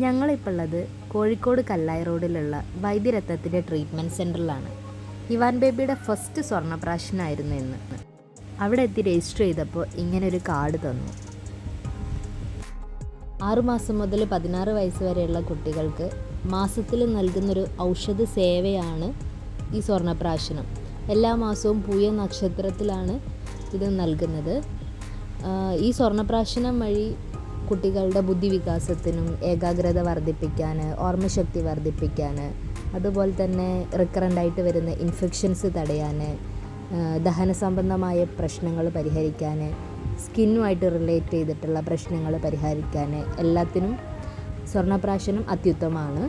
ഞങ്ങളിപ്പോൾ ഉള്ളത് കോഴിക്കോട് കല്ലായി റോഡിലുള്ള വൈദ്യരത്നത്തിൻ്റെ ട്രീറ്റ്മെൻറ്റ് സെൻറ്ററിലാണ്. ഇവാൻ ബേബിയുടെ ഫസ്റ്റ് സ്വർണ്ണപ്രാശനായിരുന്നു ഇന്ന്. അവിടെ എത്തി രജിസ്റ്റർ ചെയ്തപ്പോൾ ഇങ്ങനൊരു കാർഡ് തന്നു. 6 മാസം മുതൽ 16 വയസ്സ് വരെയുള്ള കുട്ടികൾക്ക് മാസത്തിൽ നൽകുന്നൊരു ഔഷധ സേവയാണ് ഈ സ്വർണ്ണപ്രാശനം. എല്ലാ മാസവും പൂയ നക്ഷത്രത്തിലാണ് ഇത് നൽകുന്നത്. ഈ സ്വർണ്ണപ്രാശനം വഴി കുട്ടികളുടെ ബുദ്ധിവികാസത്തിനും ഏകാഗ്രത വർദ്ധിപ്പിക്കാൻ, ഓർമ്മശക്തി വർദ്ധിപ്പിക്കാൻ, അതുപോലെ തന്നെ റിക്കറൻ്റായിട്ട് വരുന്ന ഇൻഫെക്ഷൻസ് തടയാൻ, ദഹന സംബന്ധമായ പ്രശ്നങ്ങൾ പരിഹരിക്കാൻ, സ്കിന്നുമായിട്ട് റിലേറ്റ് ചെയ്തിട്ടുള്ള പ്രശ്നങ്ങൾ പരിഹരിക്കാൻ എല്ലാത്തിനും സ്വർണ്ണപ്രാശനം അത്യുത്തമമാണ്.